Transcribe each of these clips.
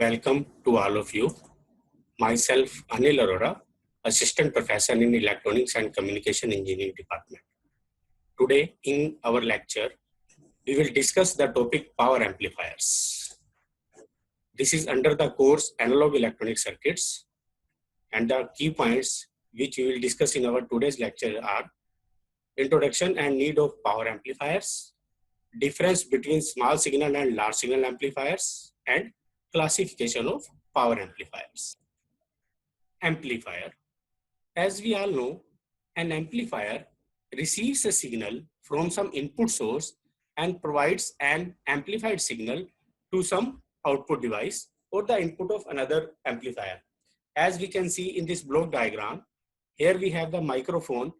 Welcome to all of you. Myself, Anil Arora, Assistant Professor in Electronics and Communication Engineering Department. Today, in our lecture, we will discuss the topic power amplifiers. This is under the course Analog Electronic Circuits, and the key points which we will discuss in our today's lecture are introduction and need of power amplifiers, difference between small signal and large signal amplifiers, and classification of power amplifiers. Amplifier. As we all know, an amplifier receives a signal from some input source and provides an amplified signal to some output device or the input of another amplifier. As we can see in this block diagram, here we have the microphone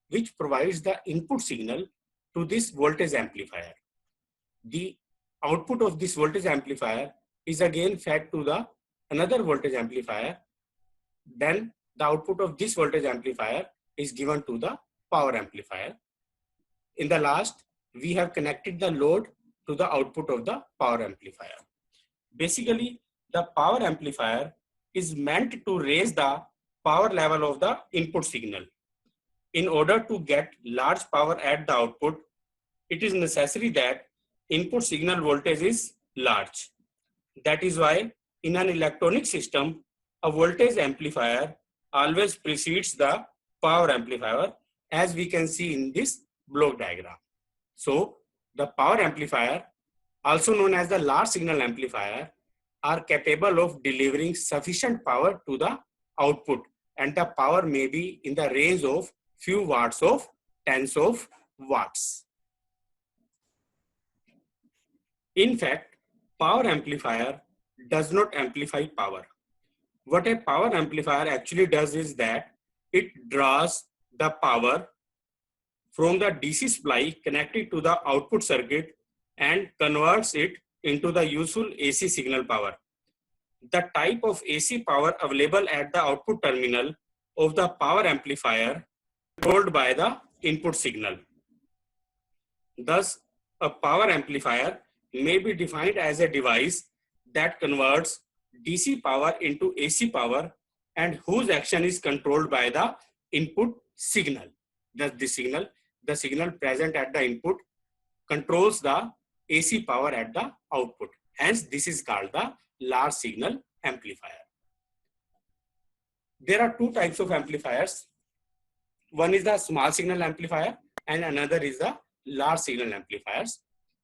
which provides the input signal to this voltage amplifier. The output of this voltage amplifier is again fed to the another voltage amplifier. Then the output of this voltage amplifier is given to the power amplifier. In the last, we have connected the load to the output of the power amplifier. Basically, the power amplifier is meant to raise the power level of the input signal. In order to get large power at the output, it is necessary that input signal voltage is large. That is why in an electronic system, a voltage amplifier always precedes the power amplifier, as we can see in this block diagram. So the power amplifier, also known as the large signal amplifier, are capable of delivering sufficient power to the output, and the power may be in the range of few watts of tens of watts. In fact, power amplifier does not amplify power. What a power amplifier actually does is that it draws the power from the DC supply connected to the output circuit and converts it into the useful AC signal power. The type of AC power available at the output terminal of the power amplifier is controlled by the input signal. Thus, a power amplifier may be defined as a device that converts DC power into AC power and whose action is controlled by the input signal. Thus, the signal present at the input controls the AC power at the output. Hence, this is called the large signal amplifier. There are two types of amplifiers. One is the small signal amplifier and another is the large signal amplifiers.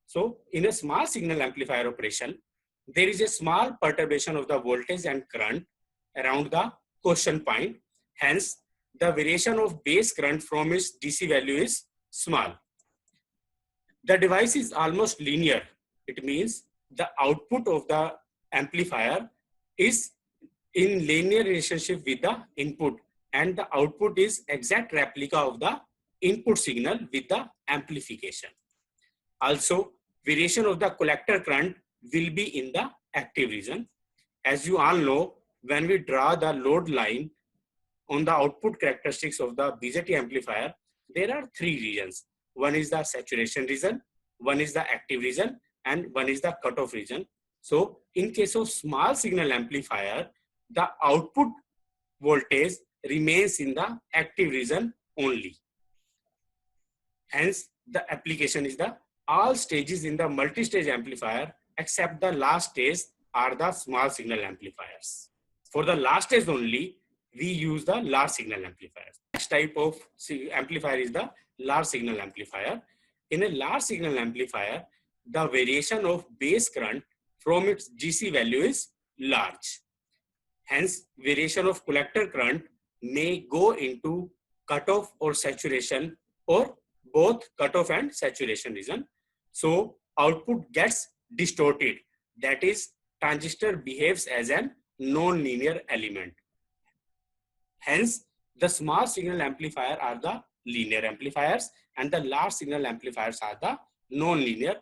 So, in a small signal amplifier operation, there is a small perturbation of the voltage and current around the quotient point. Hence, the variation of base current from its DC value is small. The device is almost linear. It means the output of the amplifier is in linear relationship with the input, and the output is exact replica of the input signal with the amplification. Also, variation of the collector current will be in the active region. As you all know, when we draw the load line on the output characteristics of the BJT amplifier, there are three regions. One is the saturation region, one is the active region, and one is the cutoff region. So, in case of small signal amplifier, the output voltage remains in the active region only. Hence, the application is the all stages in the multi-stage amplifier except the last stage are the small signal amplifiers. For the last stage only, we use the large signal amplifiers. Next type of amplifier is the large signal amplifier. In a large signal amplifier, the variation of base current from its DC value is large. Hence, variation of collector current may go into cutoff or saturation or both cutoff and saturation region. So, output gets distorted. That is, transistor behaves as a non-linear element. Hence, the small signal amplifier are the linear amplifiers and the large signal amplifiers are the non-linear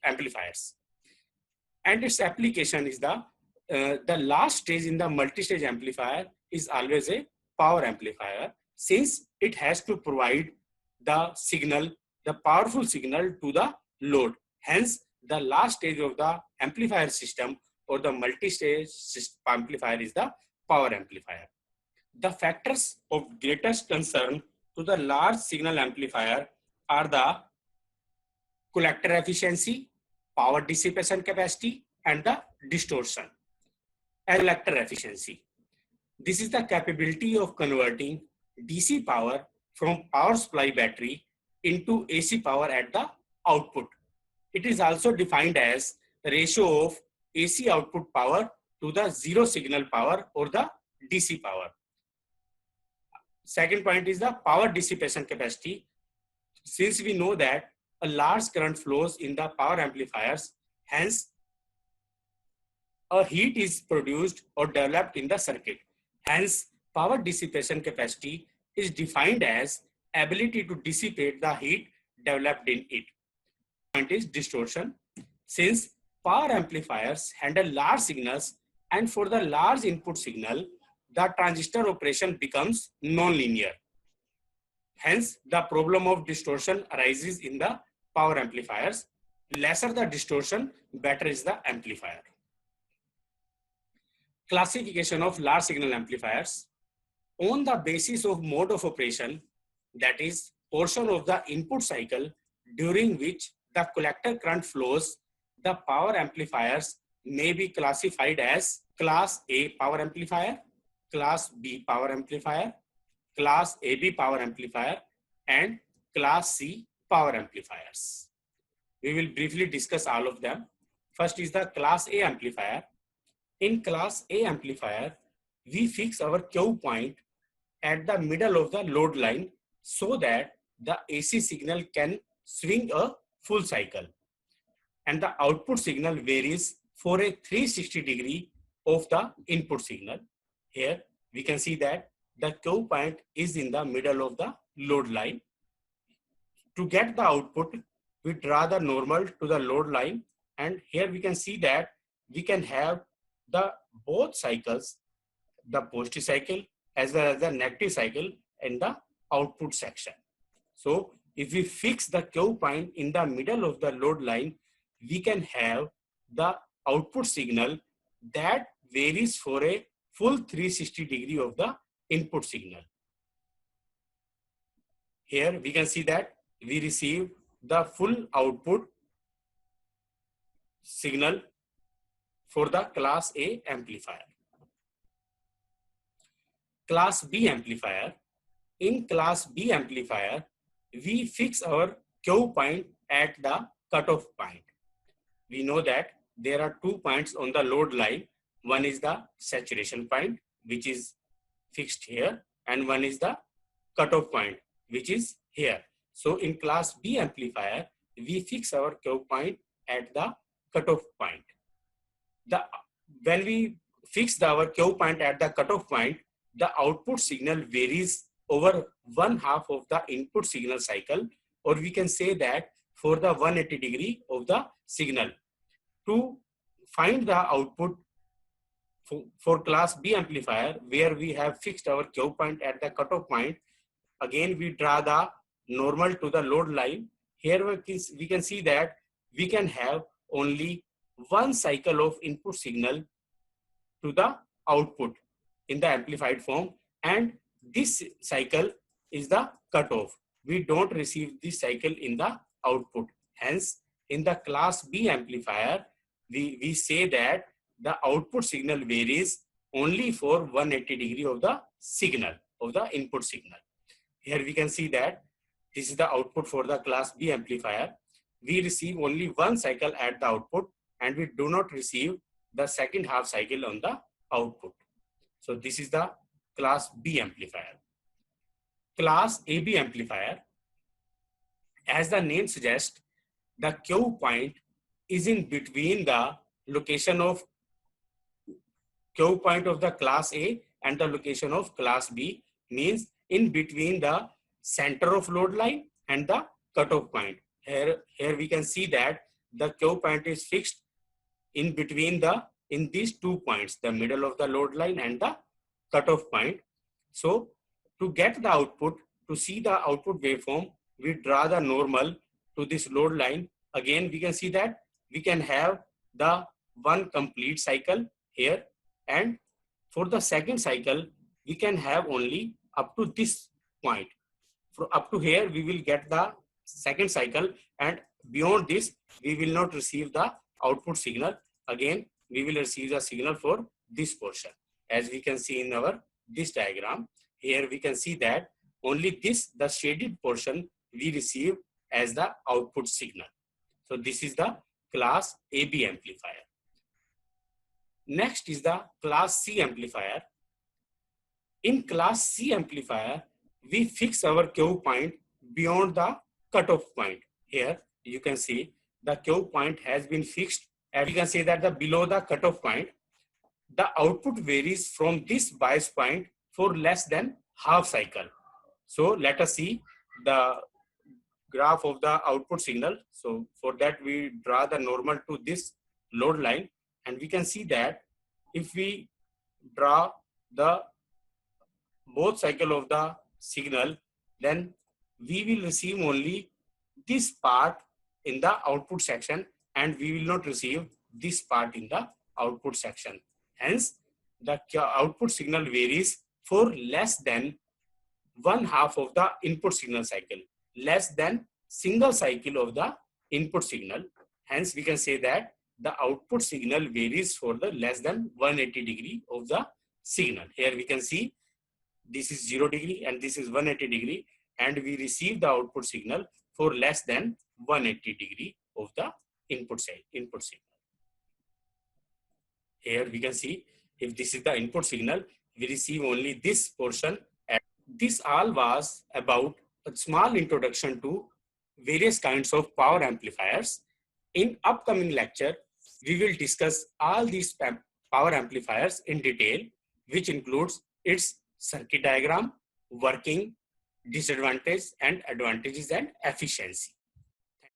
amplifiers. And its application is the last stage in the multi-stage amplifier is always a power amplifier, since it has to provide the signal, the powerful signal to the load. Hence, the last stage of the amplifier system or the multi-stage amplifier is the power amplifier. The factors of greatest concern to the large signal amplifier are the collector efficiency, power dissipation capacity, and the distortion. Collector efficiency. This is the capability of converting DC power from power supply battery into AC power at the output. It is also defined as the ratio of AC output power to the zero signal power or the DC power. Second point is the power dissipation capacity. Since we know that a large current flows in the power amplifiers, hence a heat is produced or developed in the circuit. Hence, power dissipation capacity is defined as ability to dissipate the heat developed in it. Point is distortion. Since power amplifiers handle large signals, and for the large input signal, the transistor operation becomes non-linear. Hence, the problem of distortion arises in the power amplifiers. Lesser the distortion, better is the amplifier. Classification of large signal amplifiers. On the basis of mode of operation, that is, portion of the input cycle during which the collector current flows, the power amplifiers may be classified as Class A power amplifier, Class B power amplifier, Class AB power amplifier, and Class C power amplifiers. We will briefly discuss all of them. First is the Class A amplifier. In Class A amplifier, we fix our Q point at the middle of the load line so that the AC signal can swing a full cycle, and the output signal varies for a 360 degree of the input signal. Here we can see that the Q point is in the middle of the load line. To get the output, we draw the normal to the load line, and here we can see that we can have the both cycles, the positive cycle as well as the negative cycle in the output section. So if we fix the Q point in the middle of the load line, we can have the output signal that varies for a full 360 degree of the input signal. Here we can see that we receive the full output signal for the Class A amplifier. Class B amplifier. In Class B amplifier, we fix our Q point at the cutoff point. We know that there are 2 points on the load line. One is the saturation point, which is fixed here, and one is the cutoff point, which is here. So in Class B amplifier, we fix our Q point at the cutoff point. When we fix our Q point at the cutoff point, the output signal varies over 1/2 of the input signal cycle, or we can say that for the 180 degree of the signal. To find the output for Class B amplifier, where we have fixed our Q point at the cutoff point, again we draw the normal to the load line. Here we can see that we can have only one cycle of input signal to the output in the amplified form, and this cycle is the cutoff. We don't receive this cycle in the output. Hence, in the Class B amplifier, we say that the output signal varies only for 180 degree of the signal, of the input signal. Here we can see that this is the output for the Class B amplifier. We receive only one cycle at the output, and we do not receive the second half cycle on the output. So this is the Class B amplifier. Class AB amplifier, as the name suggests, the Q point is in between the location of Q point of the Class A and the location of Class B, means in between the center of load line and the cutoff point. Here we can see that the Q point is fixed in between in these 2 points, the middle of the load line and the cutoff point. So to get the output, to see the output waveform, we draw the normal to this load line. Again, we can see that we can have the one complete cycle here, and for the second cycle we can have only up to this point. For up to here we will get the second cycle, and beyond this we will not receive the output signal. Again we will receive the signal for this portion. As we can see in our this diagram, here we can see that only this, the shaded portion, we receive as the output signal. So this is the class AB amplifier. Next is the class C amplifier. In class C amplifier, we fix our Q point beyond the cutoff point. Here you can see the Q point has been fixed, and you can say that the below the cutoff point, the output varies from this bias point for less than half cycle. So let us see the graph of the output signal. So for that we draw the normal to this load line, and we can see that if we draw the both cycle of the signal, then we will receive only this part in the output section, and we will not receive this part in the output section. Hence, the output signal varies for less than one half of the input signal cycle, less than single cycle of the input signal. Hence, we can say that the output signal varies for the less than 180 degree of the signal. Here we can see this is 0 degree and this is 180 degree, and we receive the output signal for less than 180 degree of the input signal. Here we can see if this is the input signal, we receive only this portion. And this all was about a small introduction to various kinds of power amplifiers. In upcoming lecture, we will discuss all these power amplifiers in detail, which includes its circuit diagram, working, disadvantages and advantages, and efficiency.